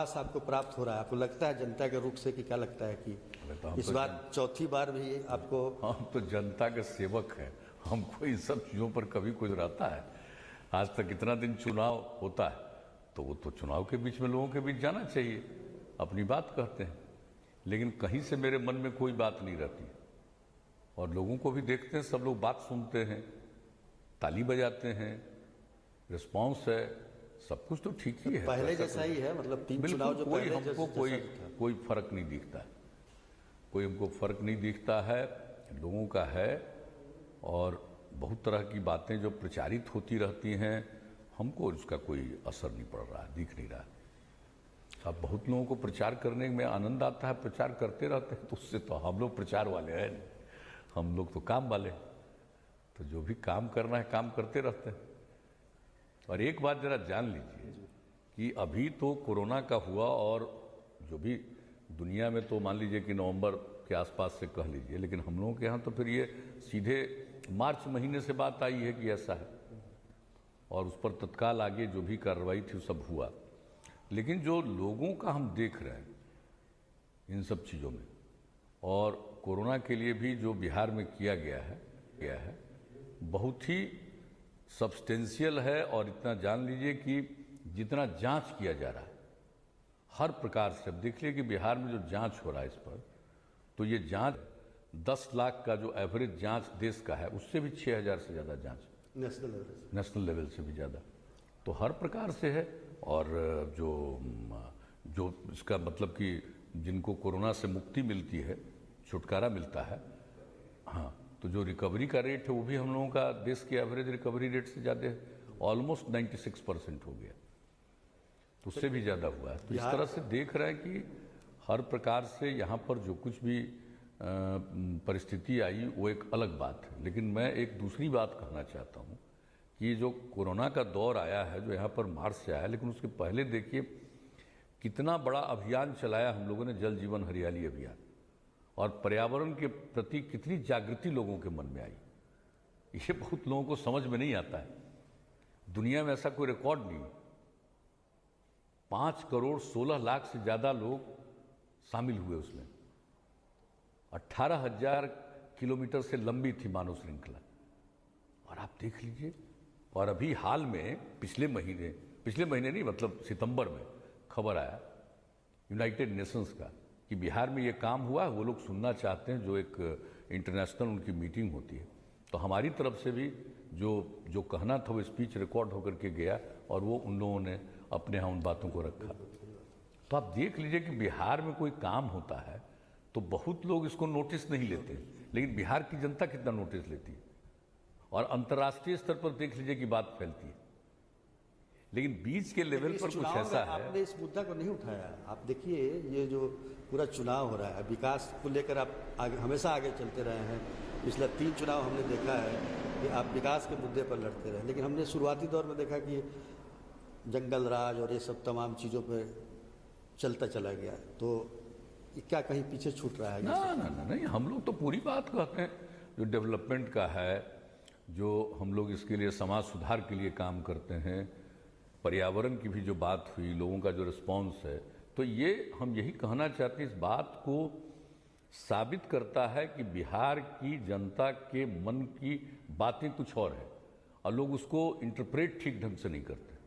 विश्वास आपको प्राप्त हो रहा है? आपको लगता है जनता के रुख से कि क्या लगता है कि इस तो बार चौथी बार भी आपको? हम तो जनता के सेवक हैं, हमको इन सब चीज़ों पर कभी कुछ रहता है? आज तक इतना दिन चुनाव होता है तो वो तो चुनाव के बीच में लोगों के बीच जाना चाहिए, अपनी बात कहते हैं, लेकिन कहीं से मेरे मन में कोई बात नहीं रहती और लोगों को भी देखते हैं, सब लोग बात सुनते हैं, ताली बजाते हैं, रिस्पॉन्स है, सब कुछ तो ठीक ही है। पहले जैसा ही है, मतलब 3 चुनाव जो कोई पहले हमको कोई फर्क नहीं दिखता है, कोई हमको फर्क नहीं दिखता है, लोगों का है। और बहुत तरह की बातें जो प्रचारित होती रहती हैं, हमको उसका कोई असर नहीं पड़ रहा है, दिख नहीं रहा है। अब बहुत लोगों को प्रचार करने में आनंद आता है, प्रचार करते रहते हैं, तो उससे तो हम लोग प्रचार वाले हैं, हम लोग तो काम वाले, तो जो भी काम करना है काम करते रहते हैं। और एक बात जरा जान लीजिए कि अभी तो कोरोना का हुआ और जो भी दुनिया में तो मान लीजिए कि नवंबर के आसपास से कह लीजिए, लेकिन हम लोगों के यहाँ तो फिर ये सीधे मार्च महीने से बात आई है कि ऐसा है, और उस पर तत्काल आगे जो भी कार्रवाई थी सब हुआ। लेकिन जो लोगों का हम देख रहे हैं इन सब चीज़ों में, और कोरोना के लिए भी जो बिहार में किया गया है बहुत ही सब्सटेंशियल है। और इतना जान लीजिए कि जितना जांच किया जा रहा है हर प्रकार से, अब देख लीजिए कि बिहार में जो जांच हो रहा है इस पर, तो ये जांच 10 लाख का जो एवरेज जांच देश का है उससे भी 6000 से ज़्यादा जांच नेशनल लेवल से भी ज़्यादा, तो हर प्रकार से है। और जो इसका मतलब कि जिनको कोरोना से मुक्ति मिलती है, छुटकारा मिलता है, हाँ, तो जो रिकवरी का रेट है वो भी हम लोगों का देश के एवरेज रिकवरी रेट से ज़्यादा है, ऑलमोस्ट 96% हो गया, तो उससे भी ज़्यादा हुआ है। तो इस तरह से देख रहे हैं कि हर प्रकार से यहाँ पर जो कुछ भी परिस्थिति आई वो एक अलग बात है। लेकिन मैं एक दूसरी बात कहना चाहता हूँ कि जो कोरोना का दौर आया है, जो यहाँ पर मार्च से आया, लेकिन उसके पहले देखिए कितना बड़ा अभियान चलाया हम लोगों ने, जल जीवन हरियाली अभियान, और पर्यावरण के प्रति कितनी जागृति लोगों के मन में आई, ये बहुत लोगों को समझ में नहीं आता है। दुनिया में ऐसा कोई रिकॉर्ड नहीं, 5 करोड़ 16 लाख से ज़्यादा लोग शामिल हुए उसमें, 18,000 किलोमीटर से लंबी थी मानव श्रृंखला। और आप देख लीजिए, और अभी हाल में पिछले महीने नहीं, मतलब सितंबर में खबर आया यूनाइटेड नेशंस का कि बिहार में ये काम हुआ है। वो लोग सुनना चाहते हैं, जो एक इंटरनेशनल उनकी मीटिंग होती है, तो हमारी तरफ से भी जो कहना था वो स्पीच रिकॉर्ड होकर के गया, और वो उन लोगों ने अपने यहाँ उन बातों को रखा। तो आप देख लीजिए कि बिहार में कोई काम होता है तो बहुत लोग इसको नोटिस नहीं लेते, लेकिन बिहार की जनता कितना नोटिस लेती है, और अंतर्राष्ट्रीय स्तर पर देख लीजिए कि बात फैलती है। लेकिन बीच के लेवल पर कुछ ऐसा है, आपने इस मुद्दा को नहीं उठाया। आप देखिए, ये जो पूरा चुनाव हो रहा है, विकास को लेकर आप हमेशा आगे चलते रहे हैं। पिछले 3 चुनाव हमने देखा है कि आप विकास के मुद्दे पर लड़ते रहे, लेकिन हमने शुरुआती दौर में देखा कि जंगल राज और ये सब तमाम चीज़ों पर चलता चला गया, तो क्या कहीं पीछे छूट रहा है? ना, नहीं, हम लोग तो पूरी बात कहते हैं जो डेवलपमेंट का है, जो हम लोग इसके लिए समाज सुधार के लिए काम करते हैं, पर्यावरण की भी जो बात हुई, लोगों का जो रिस्पांस है, तो ये हम यही कहना चाहते हैं, इस बात को साबित करता है कि बिहार की जनता के मन की बातें कुछ और है और लोग उसको इंटरप्रेट ठीक ढंग से नहीं करते।